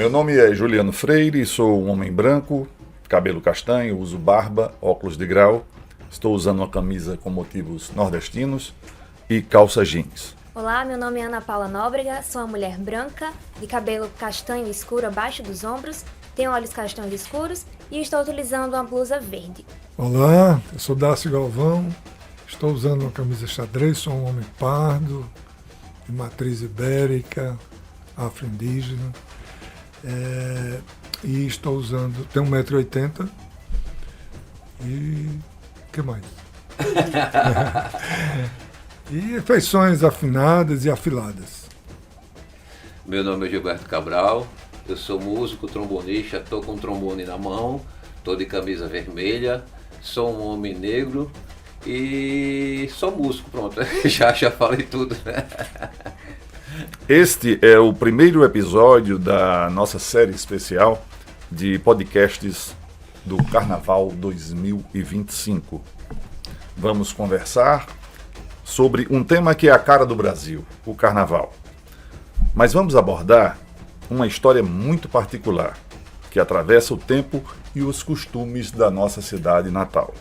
Meu nome é Juliano Freire, sou um homem branco, cabelo castanho, uso barba, óculos de grau, estou usando uma camisa com motivos nordestinos e calça jeans. Olá, meu nome é Ana Paula Nóbrega, sou uma mulher branca, de cabelo castanho escuro abaixo dos ombros, tenho olhos castanhos escuros e estou utilizando uma blusa verde. Olá, eu sou Dácio Galvão, estou usando uma camisa xadrez, sou um homem pardo, de matriz ibérica, afro-indígena, e estou usando, tenho 1,80 m e o que mais? E feições afinadas e afiladas. Meu nome é Gilberto Cabral, eu sou músico, trombonista, estou com um trombone na mão, estou de camisa vermelha, sou um homem negro e sou músico, pronto, já falei tudo. Este é o primeiro episódio da nossa série especial de podcasts do Carnaval 2025. Vamos conversar sobre um tema que é a cara do Brasil, o Carnaval. Mas vamos abordar uma história muito particular, que atravessa o tempo e os costumes da nossa cidade natal.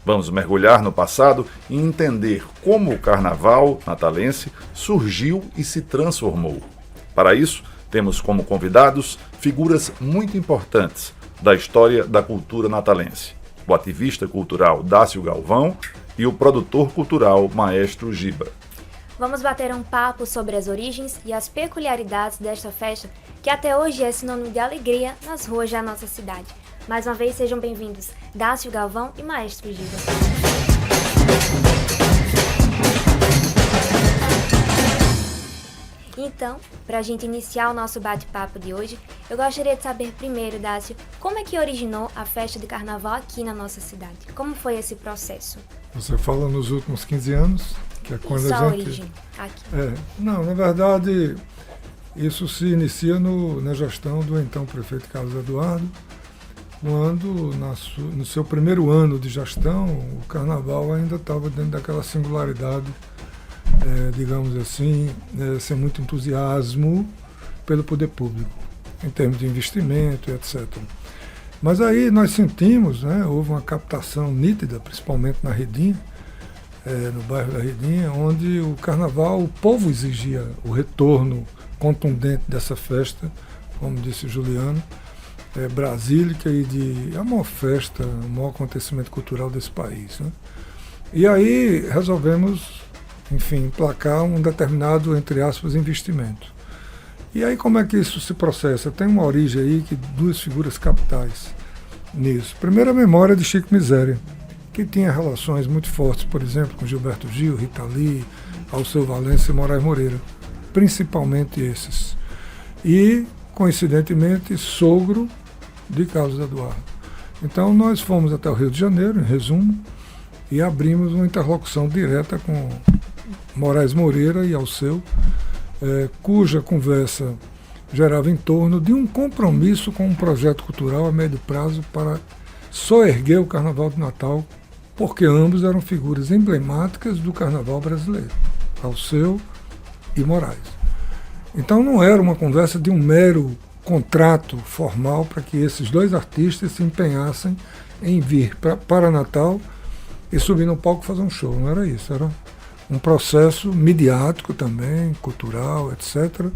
Vamos mergulhar no passado e entender como o Carnaval natalense surgiu e se transformou. Para isso, temos como convidados figuras muito importantes da história da cultura natalense. O ativista cultural Dácio Galvão e o produtor cultural Maestro Giba. Vamos bater um papo sobre as origens e as peculiaridades desta festa, que até hoje é sinônimo de alegria nas ruas da nossa cidade. Mais uma vez, sejam bem-vindos, Dácio Galvão e Maestro Giba. Então, para a gente iniciar o nosso bate-papo de hoje, eu gostaria de saber primeiro, Dácio, como é que originou a festa de carnaval aqui na nossa cidade? Como foi esse processo? Você fala nos últimos 15 anos, que é quando Isso, a a gente... origem, aqui. Não, na verdade, isso se inicia na gestão do então prefeito Carlos Eduardo, quando, no seu primeiro ano de gestão, o carnaval ainda estava dentro daquela singularidade, digamos assim, sem muito entusiasmo pelo poder público, em termos de investimento e etc. Mas aí nós sentimos, houve uma captação nítida, principalmente na Redinha, no bairro da Redinha, onde o carnaval, o povo exigia o retorno contundente dessa festa, como disse o Juliano, brasílica e a maior festa, o maior acontecimento cultural desse país. E aí resolvemos, enfim, emplacar um determinado, entre aspas, investimento. E aí como é que isso se processa? Tem uma origem aí, que duas figuras capitais nisso. Primeiro, a memória de Chico Miséria, que tinha relações muito fortes, por exemplo, com Gilberto Gil, Rita Lee, Alceu Valença e Moraes Moreira, principalmente esses. E, coincidentemente, sogro de Carlos Eduardo. Então nós fomos até o Rio de Janeiro, em resumo, e abrimos uma interlocução direta com Moraes Moreira e Alceu, cuja conversa gerava em torno de um compromisso com um projeto cultural a médio prazo para soerguer o Carnaval de Natal, porque ambos eram figuras emblemáticas do Carnaval brasileiro, Alceu e Moraes. Então não era uma conversa de um mero contrato formal para que esses dois artistas se empenhassem em vir para Natal e subir no palco e fazer um show. Não era isso, era um processo midiático também, cultural, etc.,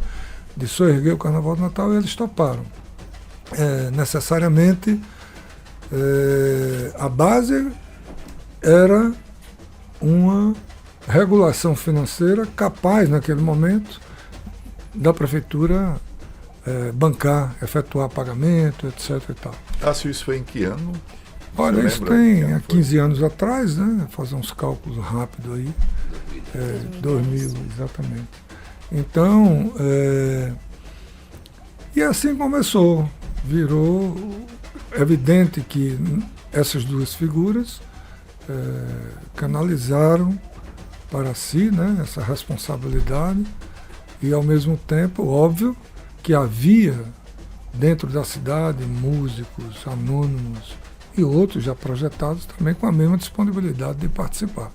de soerguer o Carnaval de Natal, e eles toparam. Necessariamente, a base era uma regulação financeira capaz, naquele momento, da prefeitura bancar, efetuar pagamento, etc. e tal. Dácio, isso foi em que ano? Olha, isso tem há 15 anos atrás, fazer uns cálculos rápidos aí. 2000, exatamente. Então, e assim começou. Virou evidente que essas duas figuras canalizaram para si, essa responsabilidade, e ao mesmo tempo, óbvio, que havia dentro da cidade músicos anônimos e outros já projetados também com a mesma disponibilidade de participar.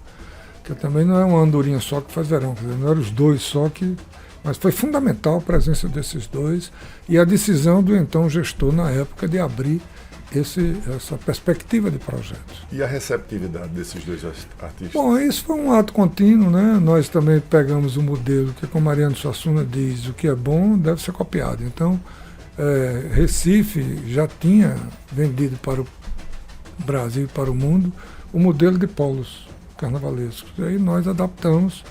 Porque também não é uma andorinha só que faz verão, quer dizer, não eram os dois só que Mas foi fundamental a presença desses dois e a decisão do então gestor na época de abrir essa perspectiva de projetos. E a receptividade desses dois artistas? Bom, isso foi um ato contínuo, né? Nós também pegamos o modelo que, como Mariano Suassuna diz, o que é bom deve ser copiado. Então, Recife já tinha vendido para o Brasil e para o mundo o modelo de polos carnavalescos. E aí nós adaptamos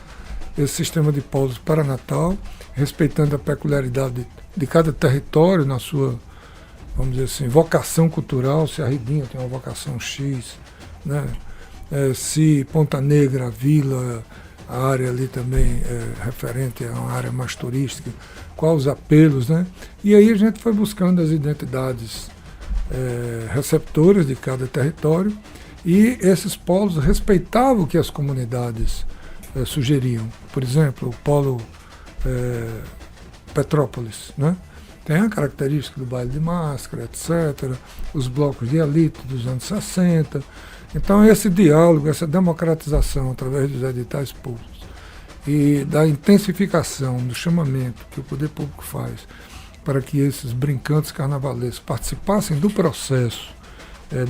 esse sistema de polos para Natal, respeitando a peculiaridade de cada território na sua, vamos dizer assim, vocação cultural. Se a Ribinha tem uma vocação X, né? Se Ponta Negra, a vila, a área ali também referente a uma área mais turística, quais os apelos, né? E aí a gente foi buscando as identidades receptoras de cada território, e esses polos respeitavam o que as comunidades sugeriam. Por exemplo, o polo Petrópolis, né? Tem a característica do baile de máscara, etc., os blocos de elite dos anos 60. Então, esse diálogo, essa democratização através dos editais públicos e da intensificação do chamamento que o poder público faz para que esses brincantes carnavalescos participassem do processo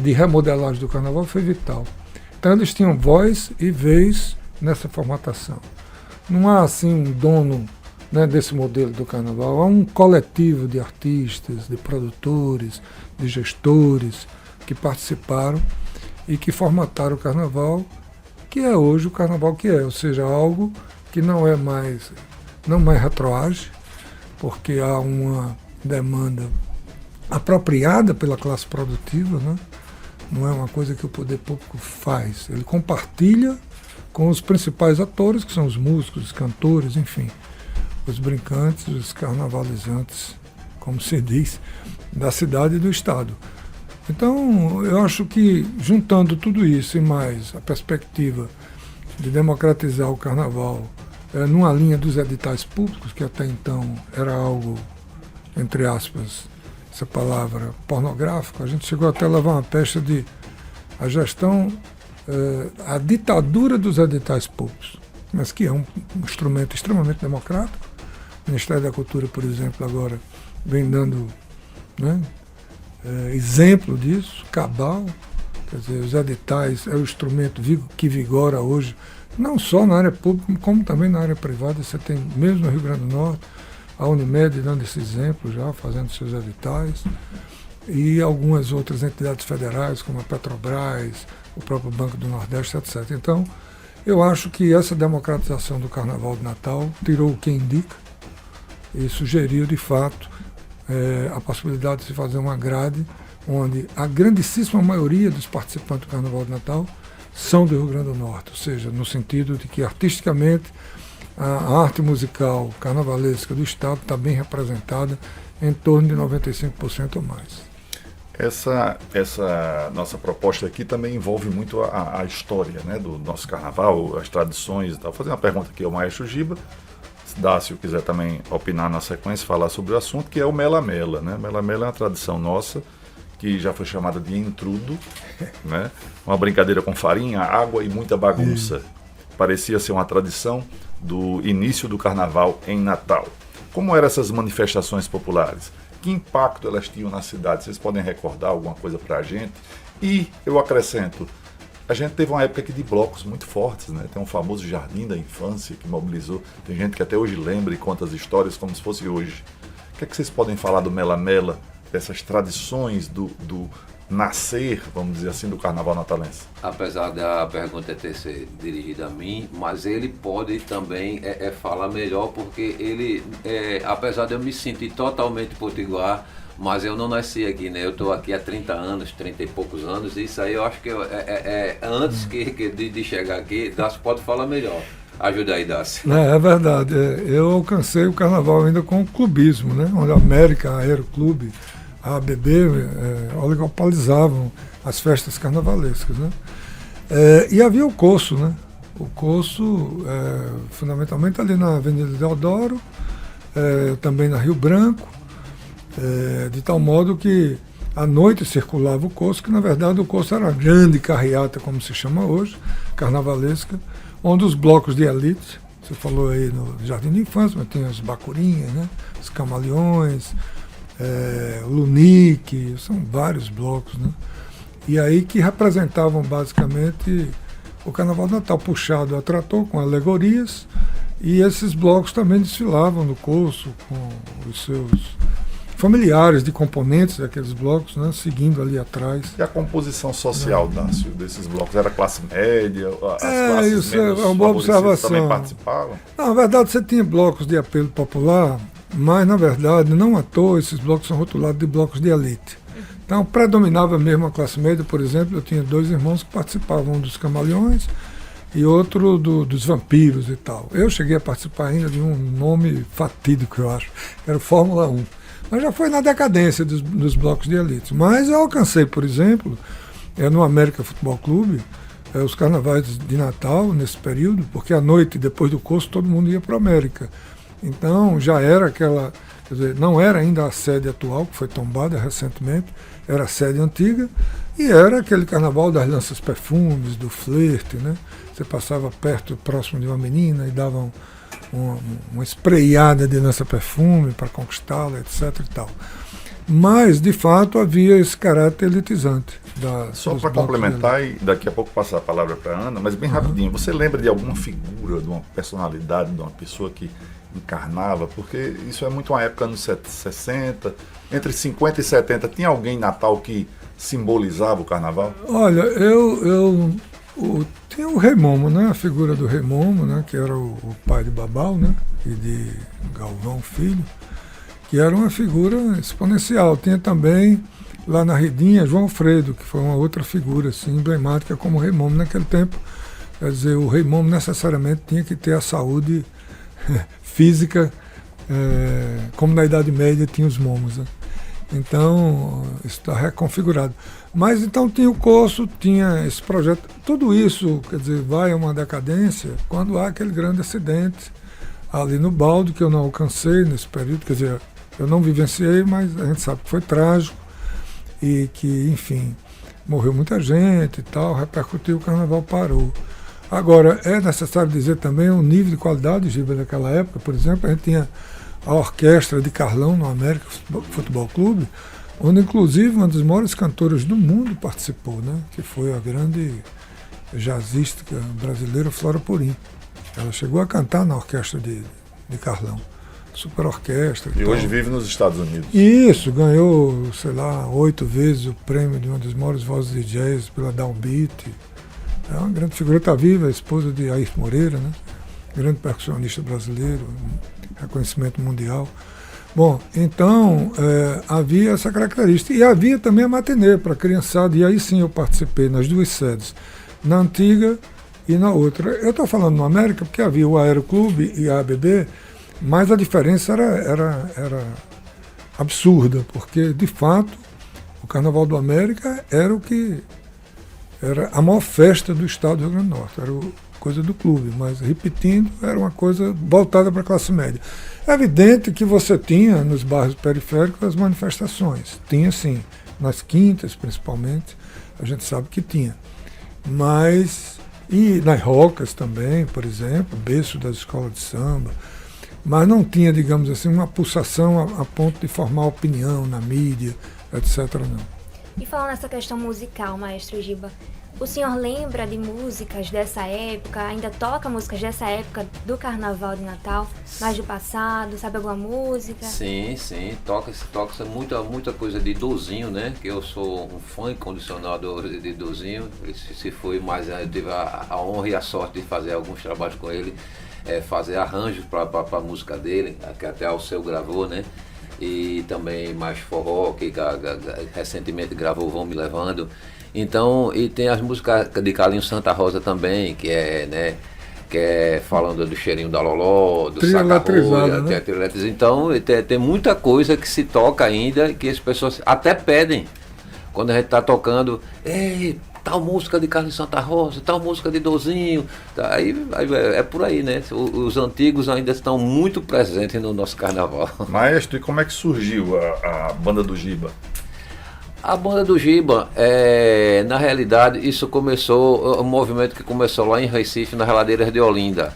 de remodelagem do carnaval foi vital. Então, eles tinham voz e vez nessa formatação. Não há, assim, um dono, né, desse modelo do carnaval. Há um coletivo de artistas, de produtores, de gestores que participaram e que formataram o carnaval, que é hoje o carnaval que é, ou seja, algo que não mais retroage, porque há uma demanda apropriada pela classe produtiva, né? Não é uma coisa que o poder público faz, ele compartilha com os principais atores, que são os músicos, os cantores, enfim, os brincantes, os carnavalizantes, como se diz, da cidade e do estado. Então, eu acho que, juntando tudo isso e mais a perspectiva de democratizar o carnaval numa linha dos editais públicos, que até então era algo, entre aspas, essa palavra, pornográfico, a gente chegou até a levar uma pecha de a gestão, a ditadura dos editais públicos, mas que é um instrumento extremamente democrático. O Ministério da Cultura, por exemplo, agora vem dando, né, exemplo disso, cabal. Quer dizer, os editais é o instrumento que vigora hoje, não só na área pública, como também na área privada. Você tem, mesmo no Rio Grande do Norte, a Unimed dando esse exemplo já, fazendo seus editais, e algumas outras entidades federais, como a Petrobras, o próprio Banco do Nordeste, etc. Então, eu acho que essa democratização do Carnaval de Natal tirou o quem indica e sugeriu, de fato, a possibilidade de se fazer uma grade onde a grandíssima maioria dos participantes do Carnaval de Natal são do Rio Grande do Norte, ou seja, no sentido de que artisticamente a arte musical carnavalesca do estado está bem representada, em torno de 95% ou mais. Essa nossa proposta aqui também envolve muito a história, né, do nosso carnaval, as tradições e tal. Vou fazer uma pergunta aqui ao Maestro Giba, se Dácio quiser também opinar na sequência, falar sobre o assunto, que é o Mela-Mela, né? Mela-Mela é uma tradição nossa, que já foi chamada de entrudo, né? Uma brincadeira com farinha, água e muita bagunça. Parecia ser uma tradição do início do carnaval em Natal. Como eram essas manifestações populares? Que impacto elas tinham na cidade? Vocês podem recordar alguma coisa para a gente? E eu acrescento, a gente teve uma época aqui de blocos muito fortes, né? Tem um famoso Jardim da Infância que mobilizou, tem gente que até hoje lembra e conta as histórias como se fosse hoje. O que é que vocês podem falar do Mela-Mela, dessas tradições do nascer, vamos dizer assim, do carnaval natalense? Apesar da pergunta ter sido dirigida a mim, mas ele pode também falar melhor, porque ele, apesar de eu me sentir totalmente potiguar, mas eu não nasci aqui, né? Eu estou aqui há 30 anos, 30 e poucos anos, e isso aí eu acho que antes de chegar aqui, Dácio pode falar melhor. Ajuda aí, Dácio. É verdade. Eu alcancei o carnaval ainda com o clubismo, né? Onde a América Aeroclube, a ABB, oligopolizavam as festas carnavalescas, né? E havia o Coço, né? O Coço, fundamentalmente ali na Avenida Deodoro, também na Rio Branco, de tal modo que à noite circulava o Coço, que na verdade o Coço era a grande carreata, como se chama hoje, carnavalesca, onde os blocos de elite Você falou aí no Jardim de Infância, mas tem as Bacurinhas, né? Os Camaleões, o Lunique, são vários blocos, né? E aí que representavam basicamente o Carnaval de Natal, puxado a trator, com alegorias, e esses blocos também desfilavam no curso com os seus familiares de componentes daqueles blocos, né, seguindo ali atrás. E a composição social, Dácio, desses blocos? Era classe média? As classes isso menos é uma boa favorecidas observação. também participavam? Não, na verdade, você tinha blocos de apelo popular, mas, na verdade, não à toa, esses blocos são rotulados de blocos de elite. Então, predominava mesmo a classe média. Por exemplo, eu tinha 2 irmãos que participavam, um dos Camaleões e outro dos Vampiros e tal. Eu cheguei a participar ainda de um nome fatídico, eu acho, que era o Fórmula 1. Mas já foi na decadência dos blocos de elite. Mas eu alcancei, por exemplo, no América Futebol Clube, os carnavais de Natal, nesse período, porque à noite, depois do curso, todo mundo ia para a América. Então, já era aquela... Quer dizer, não era ainda a sede atual, que foi tombada recentemente, era a sede antiga, e era aquele carnaval das lanças-perfumes, do flerte, né? Você passava perto, próximo de uma menina, e dava uma espreiada de lança-perfume para conquistá-la, etc. e tal. Mas, de fato, havia esse caráter elitizante. Só para complementar, e daqui a pouco passar a palavra para a Ana, mas bem rapidinho, você lembra de alguma figura, de uma personalidade, de uma pessoa que encarnava? Porque isso é muito uma época nos 60, entre 50 e 70, tinha alguém em Natal que simbolizava o carnaval? Olha, tinha o Rei Momo, né? A figura do Rei Momo, né? Que era o pai de Babal, né? E de Galvão Filho, que era uma figura exponencial. Tinha também, lá na Redinha, João Alfredo, que foi uma outra figura assim, emblemática como o Rei Momo naquele tempo. Quer dizer, o Rei Momo necessariamente tinha que ter a saúde física, como na Idade Média tinha os momos, né? Então, isso está reconfigurado. Mas então tinha o curso, tinha esse projeto, tudo isso, quer dizer, vai a uma decadência quando há aquele grande acidente ali no Balde, que eu não alcancei nesse período, quer dizer, eu não vivenciei, mas a gente sabe que foi trágico e que, enfim, morreu muita gente e tal, repercutiu, o carnaval parou. Agora, é necessário dizer também o nível de qualidade do Giba daquela época. Por exemplo, a gente tinha a orquestra de Carlão no América Futebol Clube, onde inclusive uma das maiores cantoras do mundo participou, né? Que foi a grande jazzística brasileira Flora Purim. Ela chegou a cantar na orquestra de Carlão, super orquestra. E hoje vive nos Estados Unidos. Isso, ganhou, sei lá, 8 vezes o prêmio de uma das maiores vozes de jazz pela Downbeat. É uma grande figura, está viva, a esposa de Ayrton Moreira, né? Grande percussionista brasileiro, reconhecimento mundial. Bom, então havia essa característica. E havia também a matinê para a criançada, e aí sim eu participei nas 2 sedes, na antiga e na outra. Eu estou falando no América porque havia o Aeroclube e a ABB, mas a diferença era absurda, porque de fato o Carnaval do América era o que era a maior festa do estado do Rio Grande do Norte, era coisa do clube, mas repetindo, era uma coisa voltada para a classe média. É evidente que você tinha nos bairros periféricos as manifestações, tinha sim, nas quintas principalmente, a gente sabe que tinha, mas, e nas rocas também, por exemplo, berço das escolas de samba, mas não tinha, digamos assim, uma pulsação a ponto de formar opinião na mídia, etc. não. E falando nessa questão musical, maestro Giba, o senhor lembra de músicas dessa época? Ainda toca músicas dessa época do Carnaval de Natal, mais do passado? Sabe alguma música? Sim, toca muita coisa de Dozinho, né? Que eu sou um fã incondicional de Dozinho. Se foi mais, eu tive a honra e a sorte de fazer alguns trabalhos com ele, fazer arranjos para a música dele, que até o Seu gravou, né? E também mais forró, que recentemente gravou Vão Me Levando. Então, e tem as músicas de Carlinhos Santa Rosa também, que é falando do cheirinho da Loló, do Saca-Rolha, né? Então, tem muita coisa que se toca ainda, que as pessoas até pedem, quando a gente está tocando, ei, tal música de Carlinhos Santa Rosa, tal música de Dozinho, aí é por aí, né? Os antigos ainda estão muito presentes no nosso carnaval. Maestro, e como é que surgiu a banda do Giba? A banda do Giba, na realidade, isso começou, um movimento que começou lá em Recife, nas Reladeiras de Olinda.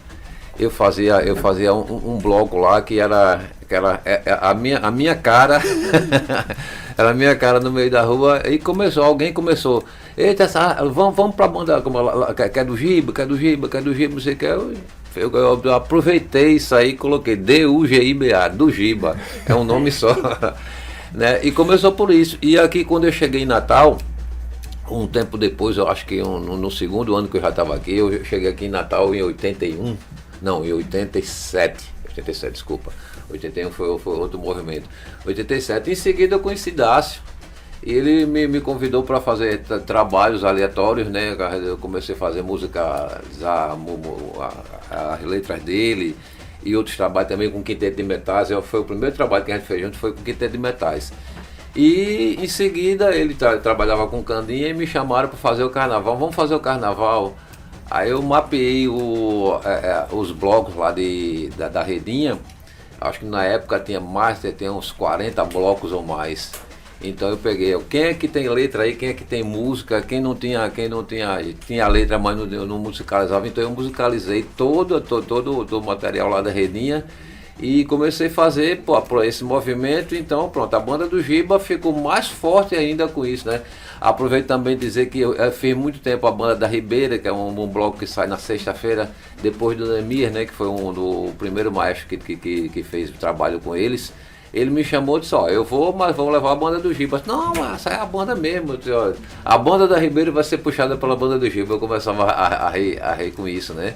eu fazia um bloco lá que era a minha cara, era a minha cara no meio da rua, e alguém começou, eita, vamos pra banda, quer do Giba, não sei o que, eu aproveitei isso aí e coloquei DUGIBA, do Giba, é um nome só, né? E começou por isso. E aqui quando eu cheguei em Natal, um tempo depois, eu acho que no segundo ano que eu já estava aqui, eu cheguei aqui em Natal em 81, não, em 87, desculpa, 81 foi outro movimento, 87, em seguida eu conheci Dácio, e ele me convidou para fazer trabalhos aleatórios, né? Eu comecei a fazer música, as letras dele, e outros trabalhos também com quinteto de metais. Foi o primeiro trabalho que a gente fez junto, foi com quinteto de metais. E em seguida ele trabalhava com Candinha e me chamaram para fazer o carnaval. Vamos fazer o carnaval. Aí eu mapeei os blocos lá da Redinha. Acho que na época tinha uns 40 blocos ou mais. Então eu peguei, quem é que tem letra aí, quem é que tem música, quem não tinha letra, mas não musicalizava, então eu musicalizei todo o material lá da Redinha e comecei a fazer por esse movimento. Então pronto, a banda do Giba ficou mais forte ainda com isso, né? Aproveito também dizer que eu fiz muito tempo a banda da Ribeira, que é um bloco que sai na sexta-feira, depois do Nemir, né, que foi o primeiro maestro que fez o trabalho com eles. Ele me chamou e disse, mas vou levar a banda do Giba. Não, essa é a banda mesmo. Disse, a banda da Ribeira vai ser puxada pela banda do Giba. Eu começava a rir com isso, né?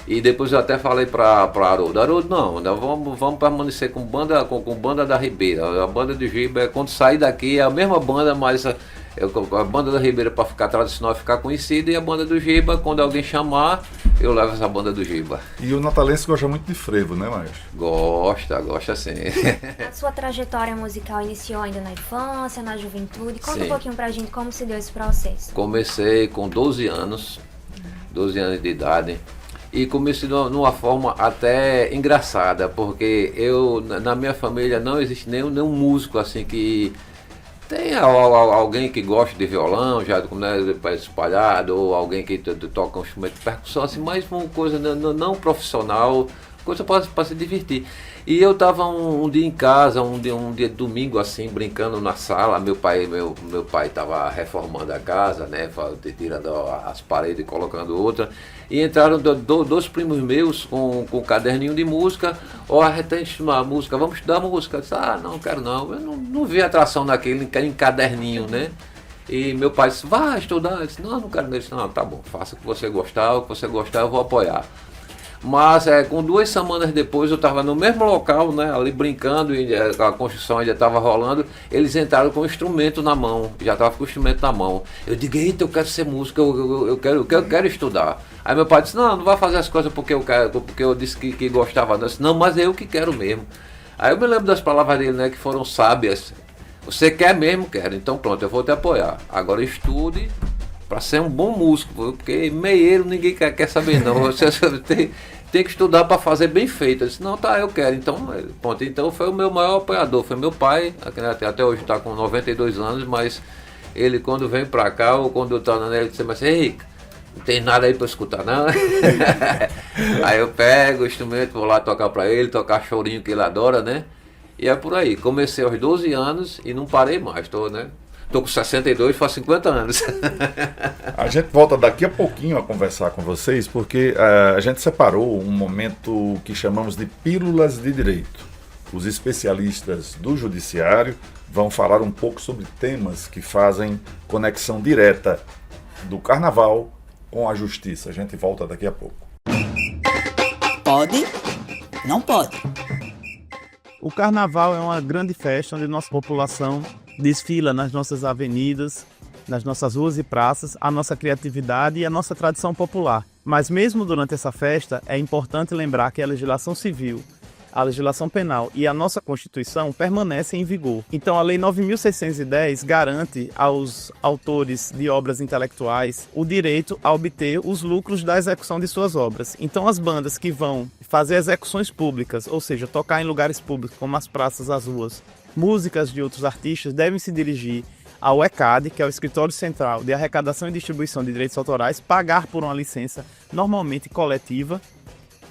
E depois eu até falei para Haroldo, não, vamos permanecer com banda da Ribeira. A banda do Giba, quando sair daqui, é a mesma banda, mas a banda da Ribeira para ficar tradicional, ficar conhecida, e a banda do Giba, quando alguém chamar, eu levo essa banda do Giba. E o natalense gosta muito de frevo, né, maestro? Gosta sim. A sua trajetória musical iniciou ainda na infância, na juventude? Conta um pouquinho pra gente como se deu esse processo. Comecei com 12 anos de idade. E comecei de uma forma até engraçada, porque na minha família não existe nenhum músico assim que... Tem alguém que gosta de violão, já espalhado, ou alguém que toca um instrumento de percussão, assim, mas uma coisa não profissional, coisa para se divertir. E eu estava um dia em casa, um dia de domingo, assim, brincando na sala. Meu pai estava reformando a casa, né, tirando as paredes e colocando outra. E entraram dois primos meus com um caderninho de música. A gente tem que estudar música, vamos estudar música. Eu disse, não quero não. Eu não vi atração naquele em caderninho, né? E meu pai disse, vai estudar. Eu disse, não quero. Ele disse, não, tá bom, faça o que você gostar eu vou apoiar. Mas com 2 semanas depois eu estava no mesmo local, né, ali brincando, e a construção ainda estava rolando. Eles entraram com o instrumento na mão, já estava com o instrumento na mão. Eu digo, eita, eu quero ser músico, eu quero estudar. Aí meu pai disse, não vai fazer as coisas porque eu quero, porque eu disse que gostava. Eu disse, não, mas é eu que quero mesmo. Aí eu me lembro das palavras dele, né, que foram sábias. Você quer mesmo? Quero. Então pronto, eu vou te apoiar. Agora estude para ser um bom músico, porque meieiro ninguém quer saber não. Você tem que estudar para fazer bem feito. Eu disse, não, tá, eu quero. Então, pronto. Então foi o meu maior apoiador, foi meu pai, até hoje está com 92 anos, mas ele quando vem para cá, ou quando eu estou na ele disse, mas Henrique, não tem nada aí para escutar não? Aí eu pego o instrumento, vou lá tocar para ele, tocar chorinho que ele adora, né? E é por aí. Comecei aos 12 anos e não parei mais, Tô com 62, faz 50 anos. A gente volta daqui a pouquinho a conversar com vocês, porque a gente separou um momento que chamamos de Pílulas de Direito. Os especialistas do Judiciário vão falar um pouco sobre temas que fazem conexão direta do Carnaval com a Justiça. A gente volta daqui a pouco. Pode? Não pode. O Carnaval é uma grande festa onde nossa população desfila nas nossas avenidas, nas nossas ruas e praças, a nossa criatividade e a nossa tradição popular. Mas mesmo durante essa festa, é importante lembrar que a legislação civil, a legislação penal e a nossa Constituição permanecem em vigor. Então a Lei 9.610 garante aos autores de obras intelectuais o direito a obter os lucros da execução de suas obras. Então as bandas que vão fazer execuções públicas, ou seja, tocar em lugares públicos como as praças, as ruas, músicas de outros artistas, devem se dirigir ao ECAD, que é o Escritório Central de Arrecadação e Distribuição de Direitos Autorais, pagar por uma licença normalmente coletiva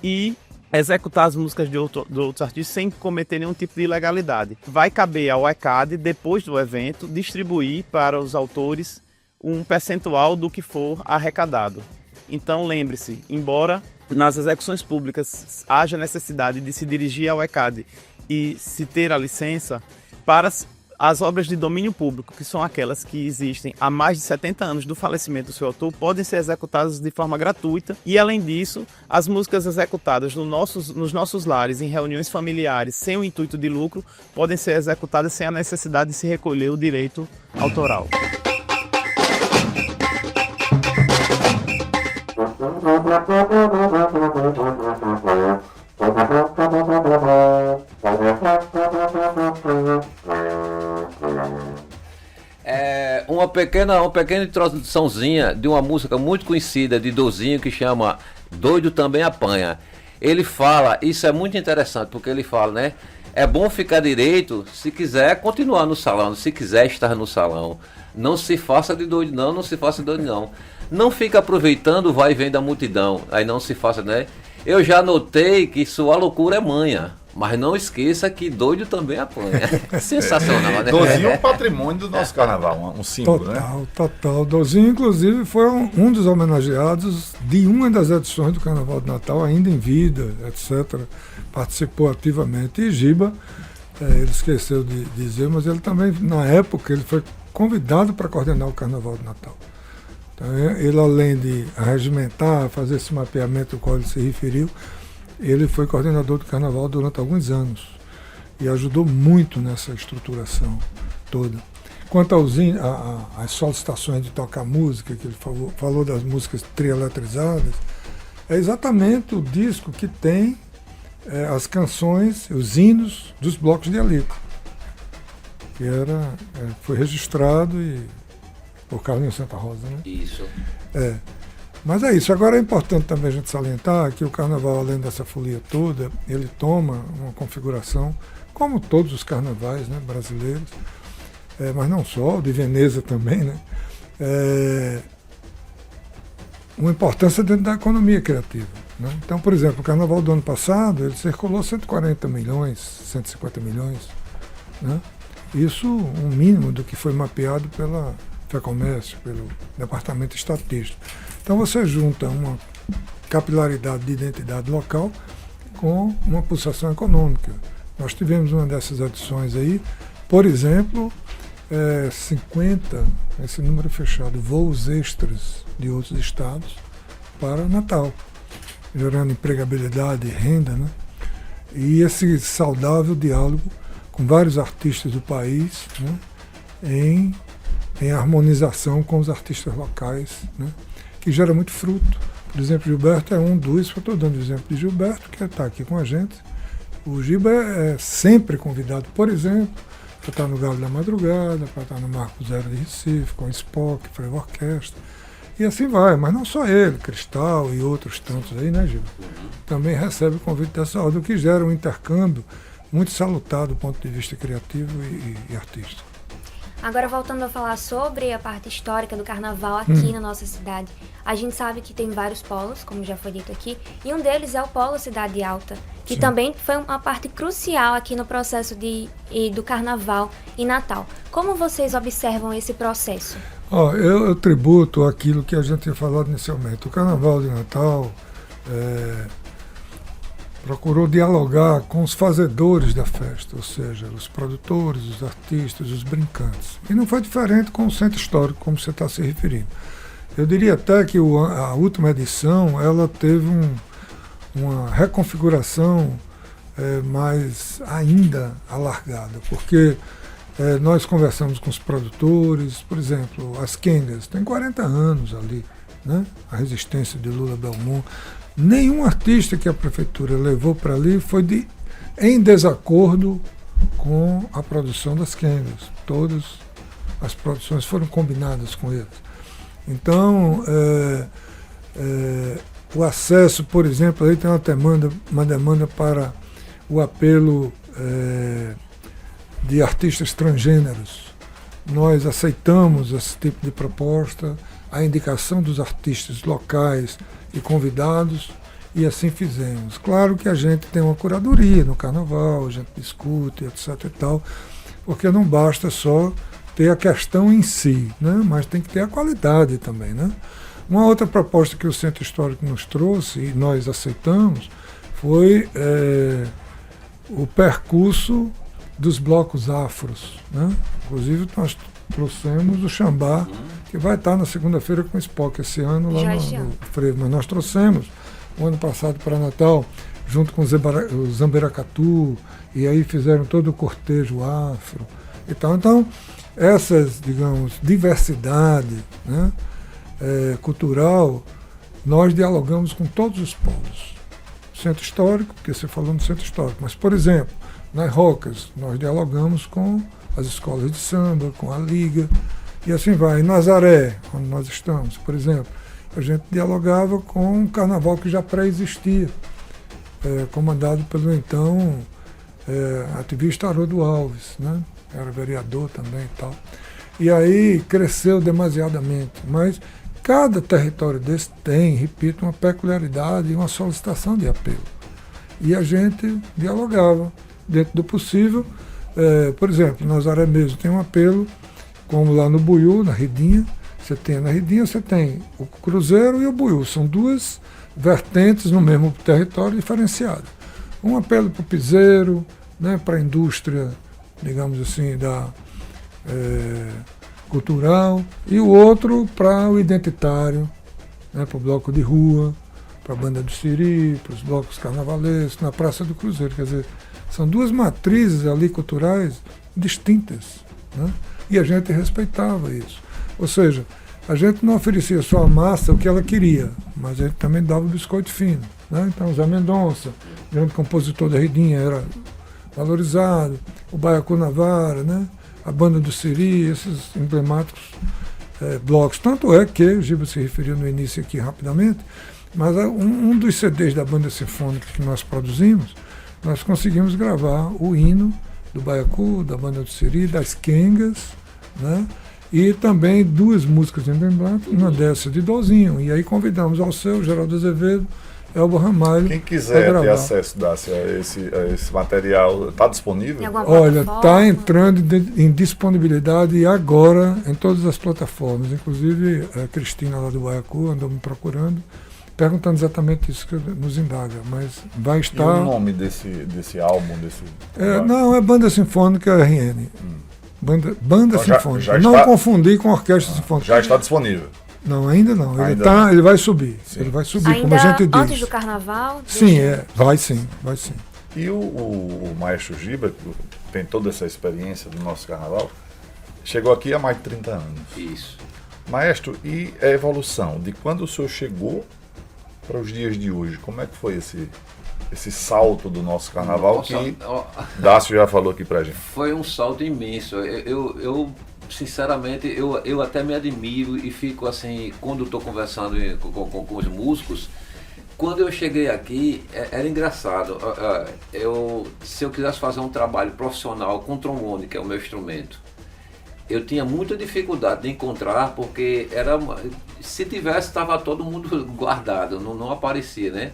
e executar as músicas de outros artistas sem cometer nenhum tipo de ilegalidade. Vai caber ao ECAD, depois do evento, distribuir para os autores um percentual do que for arrecadado. Então lembre-se, embora nas execuções públicas haja necessidade de se dirigir ao ECAD e se ter a licença, para as obras de domínio público, que são aquelas que existem há mais de 70 anos do falecimento do seu autor, podem ser executadas de forma gratuita. E, além disso, as músicas executadas nos nossos lares, em reuniões familiares, sem o intuito de lucro, podem ser executadas sem a necessidade de se recolher o direito autoral. Uma pequena introduçãozinha de uma música muito conhecida de Dozinho que chama Doido Também Apanha. Ele fala, isso é muito interessante, porque ele fala, né? É bom ficar direito se quiser continuar no salão, se quiser estar no salão. Não se faça de doido não, não se faça de doido não. Não fica aproveitando o vai e vem da multidão, aí não se faça, né? Eu já notei que sua loucura é manha. Mas não esqueça que doido também apanha. Sensacional, né? Dozinho é um patrimônio do nosso carnaval, um símbolo, né? Total. Dozinho, inclusive, foi um dos homenageados de uma das edições do Carnaval de Natal, ainda em vida, etc. Participou ativamente. E Giba, ele esqueceu de dizer, mas ele também, na época, ele foi convidado para coordenar o Carnaval de Natal. Então, ele, além de regimentar, fazer esse mapeamento ao qual ele se referiu, ele foi coordenador do Carnaval durante alguns anos e ajudou muito nessa estruturação toda. Quanto às solicitações de tocar música, que ele falou das músicas trieletrizadas, é exatamente o disco que tem as canções, os hinos dos blocos de elite, que foi registrado por Carlinhos Santa Rosa, né? Isso. Mas é isso. Agora é importante também a gente salientar que o Carnaval, além dessa folia toda, ele toma uma configuração, como todos os carnavais, né, brasileiros, mas não só, o de Veneza também, né, uma importância dentro da economia criativa. Né? Então, por exemplo, o Carnaval do ano passado, ele circulou 140 milhões, 150 milhões. Né? Isso um mínimo do que foi mapeado pela FEComércio, pelo Departamento Estatístico. Então você junta uma capilaridade de identidade local com uma pulsação econômica. Nós tivemos uma dessas edições aí, por exemplo, 50, esse número fechado, voos extras de outros estados para Natal, gerando empregabilidade e renda, né? E esse saudável diálogo com vários artistas do país, né? em harmonização com os artistas locais, né? Que gera muito fruto. Por exemplo, Gilberto é um dos, eu estou dando o exemplo de Gilberto, que está aqui com a gente. O Giba é sempre convidado, por exemplo, para estar no Galo da Madrugada, para estar no Marco Zero de Recife, com o Spock, Frevo Orquestra, e assim vai. Mas não só ele, Cristal e outros tantos aí, né, Giba? Também recebe o convite dessa ordem, o que gera um intercâmbio muito salutar do ponto de vista criativo e artístico. Agora, voltando a falar sobre a parte histórica do carnaval aqui na nossa cidade, a gente sabe que tem vários polos, como já foi dito aqui, e um deles é o Polo Cidade Alta, que Sim. também foi uma parte crucial aqui no processo do carnaval em Natal. Como vocês observam esse processo? Eu tributo aquilo que a gente tinha falado inicialmente. O Carnaval de Natal procurou dialogar com os fazedores da festa, ou seja, os produtores, os artistas, os brincantes. E não foi diferente com o Centro Histórico, como você está se referindo. Eu diria até que a última edição ela teve uma reconfiguração mais ainda alargada, porque nós conversamos com os produtores, por exemplo, as Kengas, tem 40 anos ali, né? A resistência de Lula Belmont. Nenhum artista que a prefeitura levou para ali foi em desacordo com a produção das Kengas. Todas as produções foram combinadas com eles. Então, o acesso, por exemplo, aí tem uma demanda para o apelo de artistas transgêneros. Nós aceitamos esse tipo de proposta, a indicação dos artistas locais e convidados, E assim fizemos. Claro que a gente tem uma curadoria no carnaval, a gente discute, etc e tal, porque não basta só ter a questão em si, né? Mas tem que ter a qualidade também, né? Uma outra proposta que o Centro Histórico nos trouxe, e nós aceitamos, foi o percurso dos blocos afros, né? Inclusive nós trouxemos o Xambá, que vai estar na segunda-feira com o Spock esse ano lá no Frevo, mas nós trouxemos o ano passado para Natal, junto com o Zamberacatu, e aí fizeram todo o cortejo afro e tal. Então, essas, digamos, diversidade, né, cultural, nós dialogamos com todos os polos. Centro Histórico, porque você falou no Centro Histórico, mas, por exemplo, nas Rocas, nós dialogamos com as escolas de samba, com a Liga, e assim vai. Em Nazaré, onde nós estamos, por exemplo, a gente dialogava com um carnaval que já pré-existia, comandado pelo então ativista Haroldo Alves, né? Era vereador também e tal. E aí cresceu demasiadamente, mas cada território desse tem, repito, uma peculiaridade e uma solicitação de apelo. E a gente dialogava dentro do possível. Por exemplo, Nazaré mesmo tem um apelo, como lá no Buiú, na Redinha. Na Redinha você tem o Cruzeiro e o Buiú. São duas vertentes no mesmo território diferenciadas. Um apelo para o piseiro, né, para a indústria, digamos assim, cultural, e o outro para o identitário, né, para o bloco de rua, para a banda do Siri, para os blocos carnavalescos, na Praça do Cruzeiro. Quer dizer, são duas matrizes ali culturais distintas, né? E a gente respeitava isso. Ou seja, a gente não oferecia só a massa o que ela queria, mas a gente também dava o biscoito fino, né? Então, Zé Mendonça, grande compositor da Redinha, era valorizado, o Baiacu Navara, né? A banda do Siri, esses emblemáticos blocos. Tanto é que, o Giba se referiu no início aqui rapidamente, mas um dos CDs da banda sinfônica que nós produzimos, nós conseguimos gravar o hino do Baiacu, da banda do Siri, das Quengas, né? E também duas músicas emblemáticas, uma dessa de Dozinho. E aí convidamos ao seu, Geraldo Azevedo, Elba Ramalho. Quem quiser ter acesso, Dácia, a esse material, está disponível? Olha, está entrando em disponibilidade agora em todas as plataformas. Inclusive, a Cristina lá do Baiacu andou me procurando, perguntando exatamente isso que nos indaga, mas vai estar... E o nome desse álbum? Não, é Banda Sinfônica RN. Banda então Sinfônica. Já não está... confundir com Orquestra Sinfônica. Já está disponível? Não, ainda não. Ele vai subir. Sim. Ele vai subir, ainda como a gente diz. Antes do carnaval? Sim, vai sim. E o maestro Giba, que tem toda essa experiência do nosso carnaval, chegou aqui há mais de 30 anos. Isso. Maestro, e a evolução de quando o senhor chegou para os dias de hoje? Como é que foi esse salto do nosso carnaval que Dácio já falou aqui pra gente? Foi um salto imenso. Eu sinceramente, eu até me admiro e fico assim, quando estou conversando com os músicos, quando eu cheguei aqui, era engraçado. Se eu quisesse fazer um trabalho profissional com trombone, que é o meu instrumento, eu tinha muita dificuldade de encontrar, porque se tivesse, estava todo mundo guardado, não aparecia, né?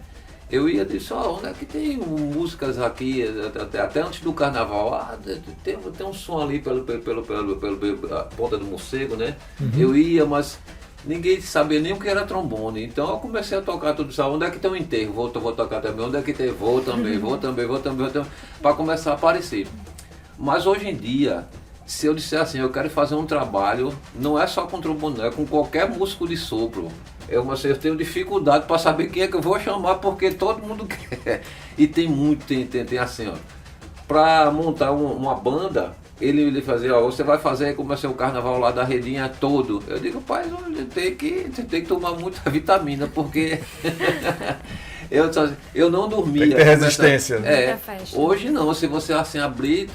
Eu ia dizer, onde é que tem músicas aqui, até antes do carnaval, tem um som ali pela Ponta do Morcego, né? Uhum. Eu ia, mas ninguém sabia nem o que era trombone, então eu comecei a tocar tudo isso, onde é que tem um enterro, vou tocar também, onde é que tem, vou também, para começar a aparecer. Mas hoje em dia, se eu disser assim, eu quero fazer um trabalho, não é só com trombone, é com qualquer músico de sopro. Eu tenho dificuldade para saber quem é que eu vou chamar, porque todo mundo quer. E tem assim, ó, para montar uma banda, ele fazia, você vai fazer como é o carnaval lá da Redinha todo. Eu digo, pai, você tem que tomar muita vitamina, porque eu não dormia. Tem que ter resistência. Hoje não, se você assim abrir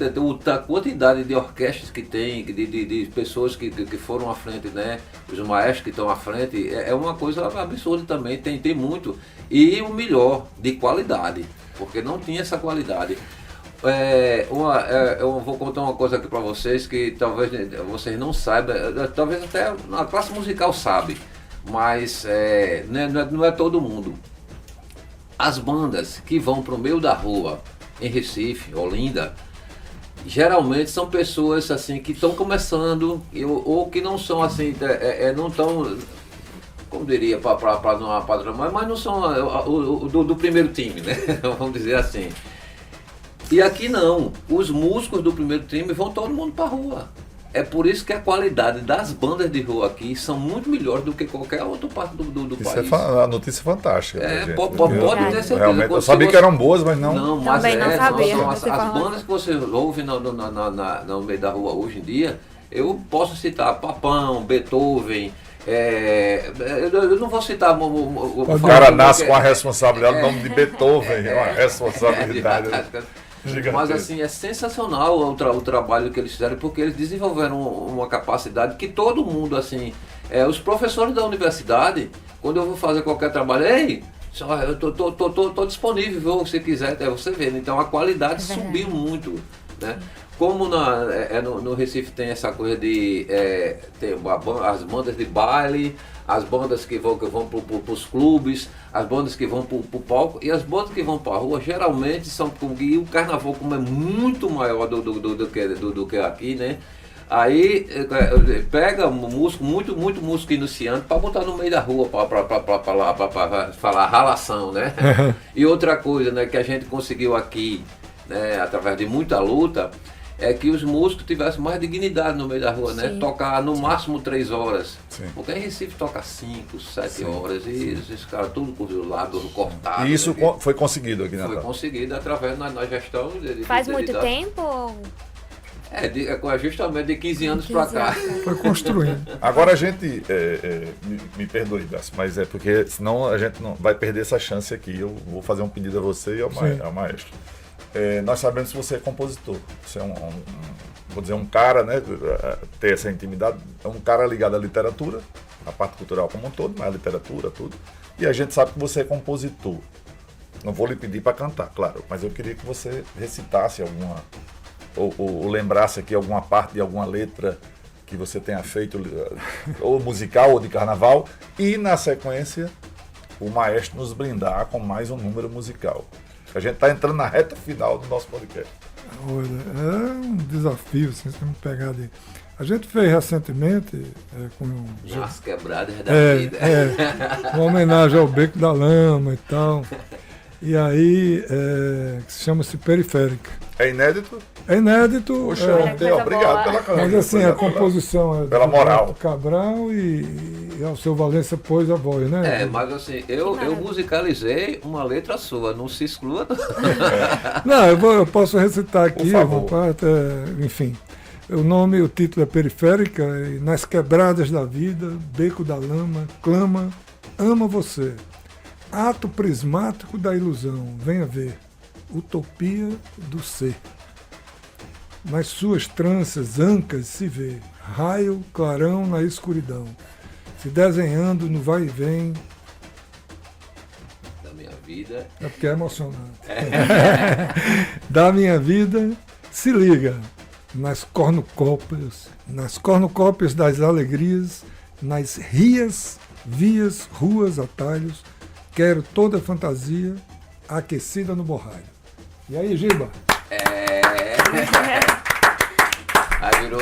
a quantidade de orquestras que tem, de pessoas que foram à frente, né? Os maestros que estão à frente, é uma coisa absurda também, tem muito. E o melhor, de qualidade, porque não tinha essa qualidade. Eu vou contar uma coisa aqui para vocês que talvez vocês não saibam, talvez até a classe musical sabe, mas não é todo mundo. As bandas que vão para o meio da rua, em Recife, Olinda, geralmente são pessoas assim que estão começando ou que não são assim, não estão, como diria, para não padrão, mas não são do primeiro time, né? Vamos dizer assim. E aqui não, os músicos do primeiro time vão todo mundo para a rua. É por isso que a qualidade das bandas de rua aqui são muito melhores do que qualquer outra parte do país. A notícia é fantástica. Pode ter certeza. Realmente, eu sabia que eram boas, mas não. Não, mas também não sabia. São as bandas que você ouve no meio da rua hoje em dia, eu posso citar Papão, Beethoven. Eu não vou citar. O cara nasce com a responsabilidade, o nome de Beethoven, é uma responsabilidade. Mas assim, é sensacional o trabalho que eles fizeram, porque eles desenvolveram uma capacidade que todo mundo, assim, os professores da universidade, quando eu vou fazer qualquer trabalho, eu tô disponível, se você quiser, você vê. Então a qualidade subiu muito, né? Como no Recife tem essa coisa de tem as bandas de baile, as bandas que vão para os clubes, as bandas que vão para o palco, e as bandas que vão para a rua geralmente são, e o carnaval como é muito maior do que aqui, né? Aí pega músico, muito músico iniciante para botar no meio da rua, para falar ralação, né? E outra coisa, né, que a gente conseguiu aqui, né, através de muita luta, é que os músicos tivessem mais dignidade no meio da rua, né? Tocar no máximo 3 horas. Sim. Porque em Recife toca 5, 7 horas e esses caras tudo por o lado, cortado. E isso foi conseguido aqui, né? Foi conseguido através da gestão. Faz muito tempo? Justamente de 15 anos para cá. Foi construindo. Agora a gente, me perdoe, Dácio, mas é porque senão a gente não vai perder essa chance aqui. Eu vou fazer um pedido a você e ao maestro. Nós sabemos que você é compositor, você é vou dizer, um cara, né, ter essa intimidade, é um cara ligado à literatura, à parte cultural como um todo, mas à literatura, tudo, e a gente sabe que você é compositor. Não vou lhe pedir para cantar, claro, mas eu queria que você recitasse alguma, ou lembrasse aqui alguma parte de alguma letra que você tenha feito, ou musical ou de carnaval, e na sequência o maestro nos brindar com mais um número musical. A gente está entrando na reta final do nosso podcast. Olha, é um desafio, assim, você me pegar de... A gente fez recentemente com As quebradas da vida. Uma homenagem ao Beco da Lama e tal. E aí, que se chama-se Periférica. É inédito? É inédito. Poxa, obrigado pela canção. Mas assim, a composição é pela moral. Do Cabral e ao seu Valência pôs a voz, né? Mas assim, eu musicalizei uma letra sua, não se exclua. Não, eu posso recitar aqui uma parte, enfim. O título é Periférica, e Nas Quebradas da Vida, Beco da Lama, clama, ama você. Ato prismático da ilusão, venha ver, utopia do ser. Nas suas tranças ancas se vê, raio, clarão na escuridão, se desenhando no vai e vem. Da minha vida. É porque é emocionante. Da minha vida, se liga, nas cornucópias das alegrias, nas rias, vias, ruas, atalhos, quero toda a fantasia aquecida no borralho. E aí, Giba? Aí virou,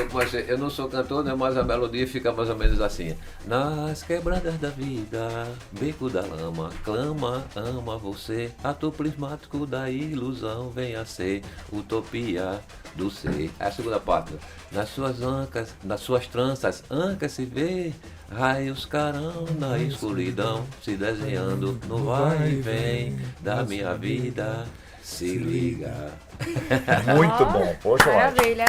eu não sou cantor, né, mas a melodia fica mais ou menos assim. Nas quebradas da vida, beco da lama, clama, ama você, ato prismático da ilusão, venha ser, utopia do ser. É a segunda parte. Nas suas ancas, nas suas tranças, ancas se vê, raios carão na escuridão, se desenhando no vai e vem da minha vida. Se liga. Muito bom. Poxa, maravilha.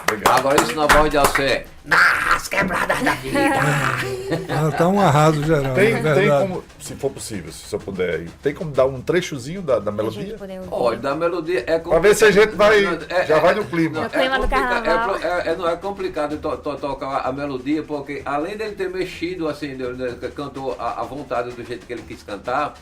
Obrigado. Agora isso na voz de Alcé. Nas quebradas da vida. Tá um arraso geral. Tem como, se for possível, se eu puder, tem como dar um trechozinho da melodia? Olha, da melodia é complicado. Pra ver se a gente vai, já vai no clima. No clima do carnaval. Não é complicado tocar a melodia, porque além dele ter mexido, assim, cantou a vontade do jeito que ele quis cantar,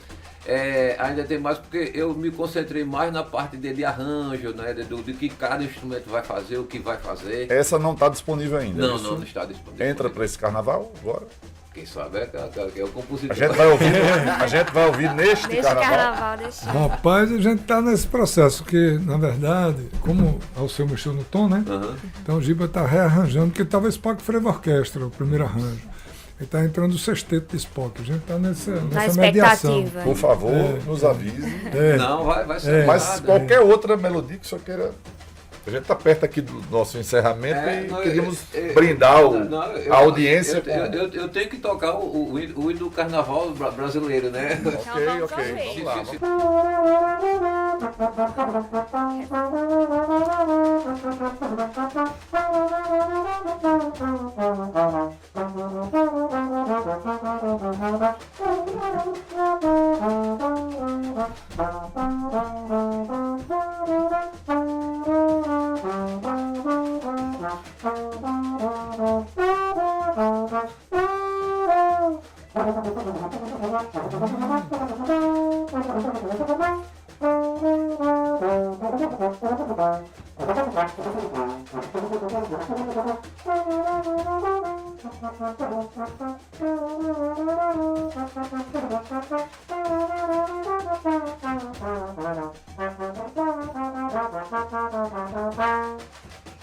ainda tem mais, porque eu me concentrei mais na parte de arranjo, né, do que cada instrumento vai fazer, o que vai fazer. Essa não está disponível ainda? Não está disponível. Entra para esse carnaval agora? Quem sabe é o compositor. A gente vai ouvir neste Neste carnaval. carnaval, deste ano. Rapaz, a gente está nesse processo, porque, na verdade, como o seu mexeu no tom, né? Aham. Então o Giba está rearranjando, porque estava Spock Frevo Orquestra, o primeiro arranjo. Ele está entrando o sexteto de Spock. A gente está nessa mediação. expectativa. Por favor, nos avise. É, Não, vai ser Mas nada. qualquer outra melodia que o senhor queira. A gente está perto aqui do nosso encerramento e queríamos brindar a audiência. Eu tenho que tocar o hino do carnaval brasileiro, né? Ok, vamos ok. ouvir. Vamos lá.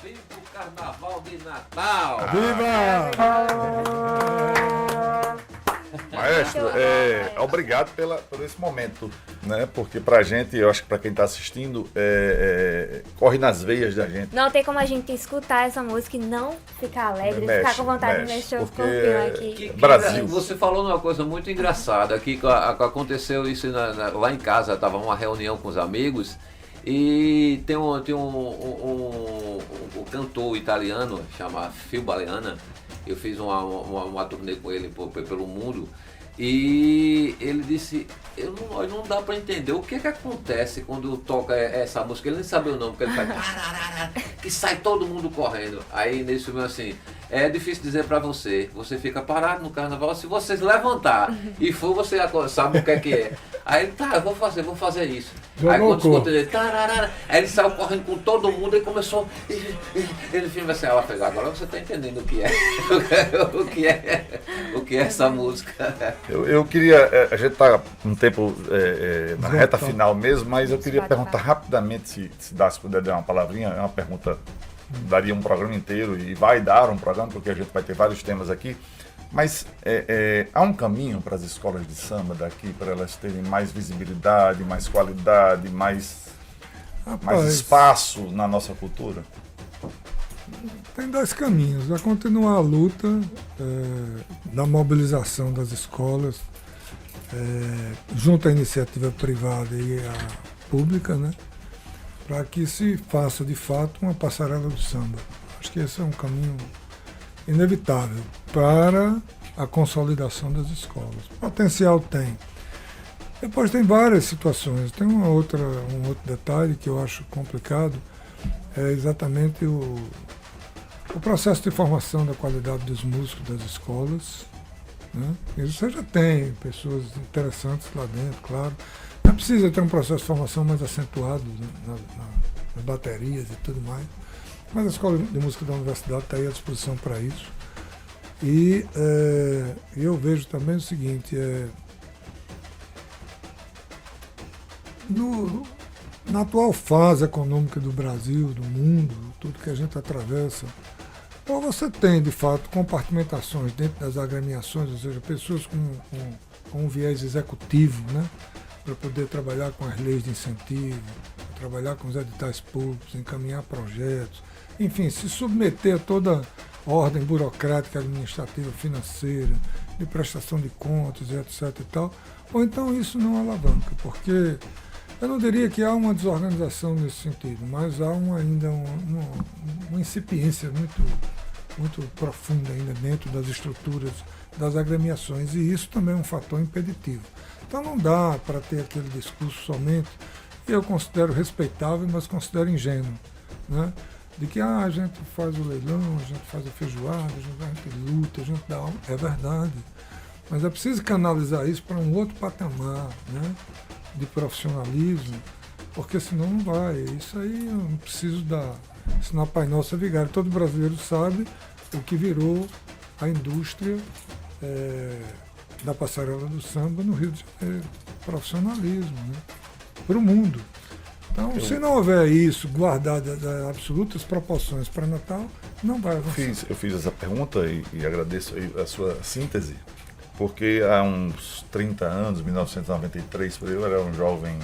Viva o carnaval de Natal! Maestro, Muito bom, obrigado por esse momento, né? Porque pra gente, eu acho que pra quem tá assistindo, corre nas veias da gente. Não tem como a gente escutar essa música e não ficar alegre, Mexe, ficar com vontade de mexe, mexer o porque corpinho aqui. Brasil. Você falou uma coisa muito engraçada, que aconteceu isso lá em casa, estava uma reunião com os amigos e tem um cantor italiano chamado Phil Baleana. Eu fiz uma turnê com ele pelo mundo e ele disse, não dá para entender o que acontece quando toca essa música. Ele nem sabe o nome, porque ele faz que sai todo mundo correndo. Aí nesse filme assim, é difícil dizer para você fica parado no carnaval, se vocês levantar e for, você sabe o que é. Aí ele, tá, eu vou fazer isso. Aí quando escuta ele, aí ele saiu correndo com todo mundo e começou. Ele filma assim, ela fez, agora você tá entendendo o que é. o que é essa música. Eu queria, a gente está um tempo na reta final mesmo, mas eu queria perguntar rapidamente, se puder dar uma palavrinha, é uma pergunta, daria um programa inteiro e vai dar um programa, porque a gente vai ter vários temas aqui, mas há um caminho para as escolas de samba daqui, para elas terem mais visibilidade, mais qualidade, mais espaço na nossa cultura? Tem dois caminhos. É continuar a luta da mobilização das escolas, junto à iniciativa privada e à pública, né, para que se faça de fato uma passarela do samba. Acho que esse é um caminho inevitável para a consolidação das escolas. Potencial tem. Depois tem várias situações. Tem um outro detalhe que eu acho complicado, é exatamente o processo de formação da qualidade dos músicos das escolas. Né? Isso você já tem pessoas interessantes lá dentro, claro. Não precisa ter um processo de formação mais acentuado, né, nas baterias e tudo mais. Mas a Escola de Música da Universidade está aí à disposição para isso. E eu vejo também o seguinte, na atual fase econômica do Brasil, do mundo, tudo que a gente atravessa, ou você tem, de fato, compartimentações dentro das agremiações, ou seja, pessoas com um viés executivo, né, para poder trabalhar com as leis de incentivo, trabalhar com os editais públicos, encaminhar projetos, enfim, se submeter a toda ordem burocrática, administrativa, financeira, de prestação de contas, etc. e tal, ou então isso não alavanca, porque eu não diria que há uma desorganização nesse sentido, mas há ainda uma incipiência muito profunda ainda dentro das estruturas das agremiações, e isso também é um fator impeditivo. Então não dá para ter aquele discurso somente, eu considero respeitável, mas considero ingênuo, né? De que a gente faz o leilão, a gente faz a feijoada, a gente luta, a gente dá alma. É verdade, mas é preciso canalizar isso para um outro patamar, né, de profissionalismo, porque senão não vai. Isso aí eu não preciso ensinar Pai Nosso a Vigário. Todo brasileiro sabe o que virou a indústria da passarela do samba no Rio de Janeiro. Profissionalismo, né? Para o mundo. Então, se não houver isso guardado das absolutas proporções para Natal, não vai avançar. Eu fiz essa pergunta e agradeço aí a sua síntese, porque há uns 30 anos, 1993, eu era um jovem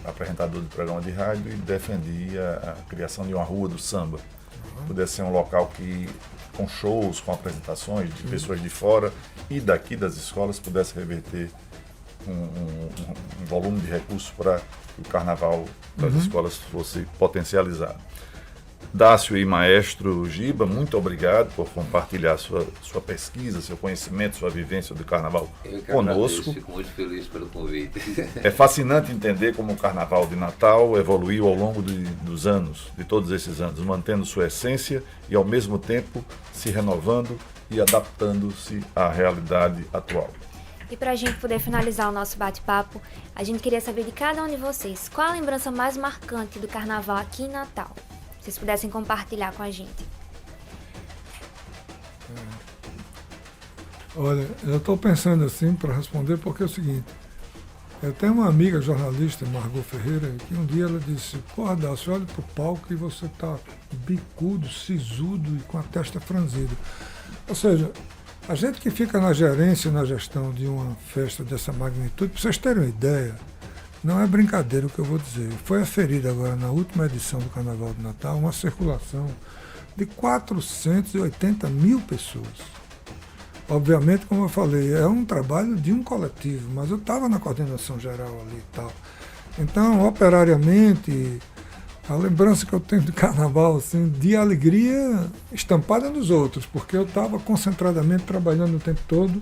apresentador de programa de rádio e defendia a criação de uma rua do samba. Pudesse ser um local que, com shows, com apresentações de pessoas de fora e daqui das escolas, pudesse reverter um volume de recursos para que o carnaval das escolas fosse potencializado. Dácio e maestro Giba, muito obrigado por compartilhar sua pesquisa, seu conhecimento, sua vivência do carnaval conosco. Agradeço, fico muito feliz pelo convite. É fascinante entender como o carnaval de Natal evoluiu ao longo dos anos, de todos esses anos, mantendo sua essência e ao mesmo tempo se renovando e adaptando-se à realidade atual. E para a gente poder finalizar o nosso bate-papo, a gente queria saber de cada um de vocês qual a lembrança mais marcante do carnaval aqui em Natal. Se vocês pudessem compartilhar com a gente. Olha, eu estou pensando assim para responder porque é o seguinte. Eu tenho uma amiga jornalista, Margot Ferreira, que um dia ela disse: "Porra, Dácio, olha para o palco e você está bicudo, sisudo e com a testa franzida." Ou seja, a gente que fica na gerência, na gestão de uma festa dessa magnitude, para vocês terem uma ideia, não é brincadeira o que eu vou dizer. Foi aferida agora, na última edição do Carnaval de Natal, uma circulação de 480 mil pessoas. Obviamente, como eu falei, é um trabalho de um coletivo, mas eu estava na coordenação geral ali e tal. Então, operariamente, a lembrança que eu tenho do Carnaval, assim, de alegria estampada nos outros, porque eu estava concentradamente trabalhando o tempo todo,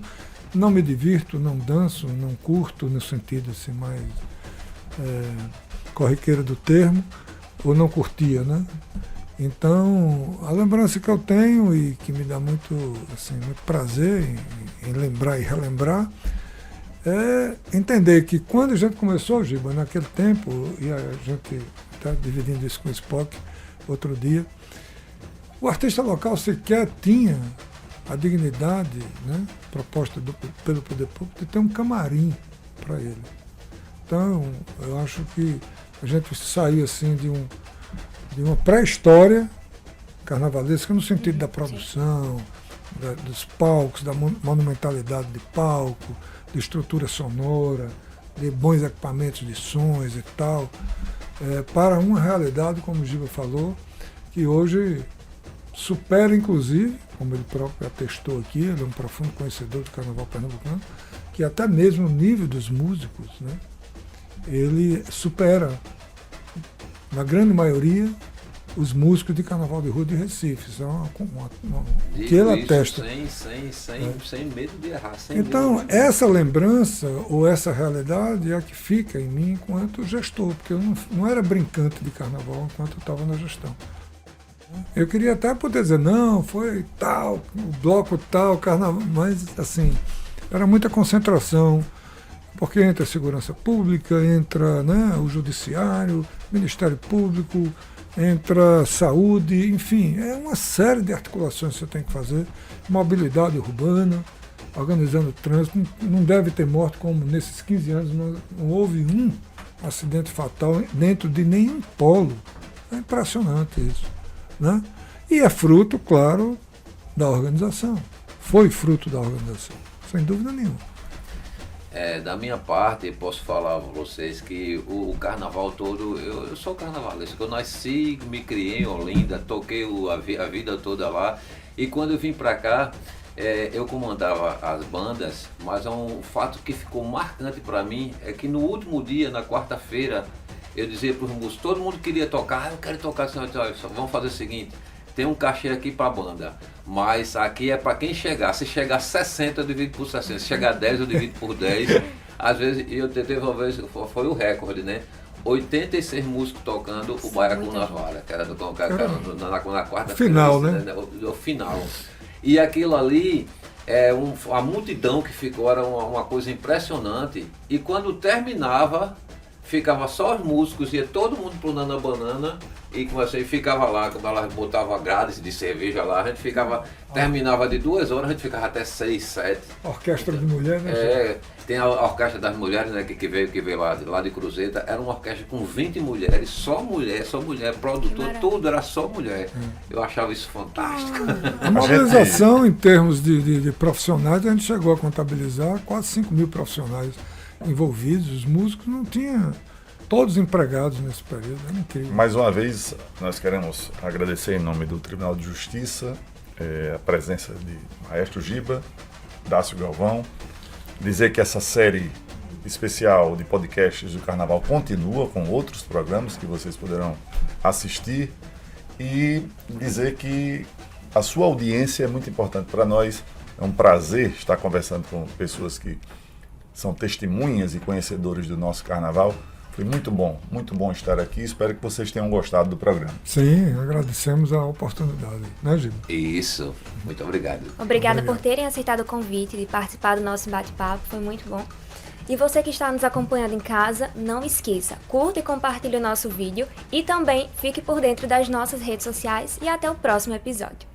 não me divirto, não danço, não curto, no sentido assim, mais corriqueiro do termo, ou não curtia, né? Então, a lembrança que eu tenho e que me dá muito, assim, muito prazer em lembrar e relembrar é entender que quando a gente começou, Giba, naquele tempo, e a gente está dividindo isso com o Spock outro dia, o artista local sequer tinha a dignidade, né, proposta pelo poder público de ter um camarim para ele. Então, eu acho que a gente saiu assim de uma pré-história carnavalesca no sentido da produção, dos palcos, da monumentalidade de palco, de estrutura sonora, de bons equipamentos de sons e tal, para uma realidade, como o Giba falou, que hoje supera, inclusive, como ele próprio atestou aqui, ele é um profundo conhecedor do carnaval pernambucano, que até mesmo o nível dos músicos, né, ele supera, na grande maioria, os músicos de carnaval de rua de Recife. Isso é que ele atesta. Sem medo de errar. Então, essa lembrança ou essa realidade é a que fica em mim enquanto gestor, porque eu não era brincante de carnaval enquanto eu estava na gestão. Eu queria até poder dizer, não, foi tal, o bloco tal, carnaval, mas assim, era muita concentração, porque entra a segurança pública, entra, né, o judiciário, Ministério Público, entra saúde, enfim, é uma série de articulações que você tem que fazer, mobilidade urbana, organizando o trânsito, não deve ter morte, como nesses 15 anos não houve um acidente fatal dentro de nenhum polo. É impressionante isso, né? E é fruto, claro, da organização. Foi fruto da organização, sem dúvida nenhuma. Da minha parte, posso falar para vocês que o carnaval todo, eu sou carnavalesco, eu nasci, me criei em Olinda, toquei a vida toda lá, e quando eu vim para cá, eu comandava as bandas, mas um fato que ficou marcante para mim é que no último dia, na quarta-feira, eu dizia para os músicos, todo mundo queria tocar, eu quero tocar, vamos fazer o seguinte, tem um cachê aqui para a banda, mas aqui é para quem chegar. Se chegar 60, eu divido por 60. Se chegar 10, eu divido por 10. Às vezes, eu teve uma vez, foi o recorde, né? 86 músicos tocando o Baiacu nas Varas, que era na quarta-feira. Final, né? O final. E aquilo ali, a multidão que ficou era uma coisa impressionante. E quando terminava, ficava só os músicos, ia todo mundo pro Nana Banana e comecei, ficava lá, quando ela botava grades de cerveja lá, a gente ficava, terminava de 2 horas, a gente ficava até 6, 7. Orquestra de mulher, né? Tem a Orquestra das Mulheres, né, que veio lá de Cruzeta, era uma orquestra com 20 mulheres, só mulher, produtor, tudo era só mulher. Eu achava isso fantástico. A mobilização em termos de profissionais, a gente chegou a contabilizar quase 5 mil profissionais envolvidos, os músicos não tinham todos empregados nesse período, é incrível. Mais uma vez, nós queremos agradecer em nome do Tribunal de Justiça a presença de Maestro Giba, Dácio Galvão, dizer que essa série especial de podcasts do Carnaval continua com outros programas que vocês poderão assistir e dizer que a sua audiência é muito importante para nós. É um prazer estar conversando com pessoas que são testemunhas e conhecedores do nosso Carnaval. Foi muito bom estar aqui. Espero que vocês tenham gostado do programa. Sim, agradecemos a oportunidade, né, Giba? Isso, muito obrigado. Obrigada por terem aceitado o convite de participar do nosso bate-papo, foi muito bom. E você que está nos acompanhando em casa, não esqueça, curta e compartilhe o nosso vídeo e também fique por dentro das nossas redes sociais e até o próximo episódio.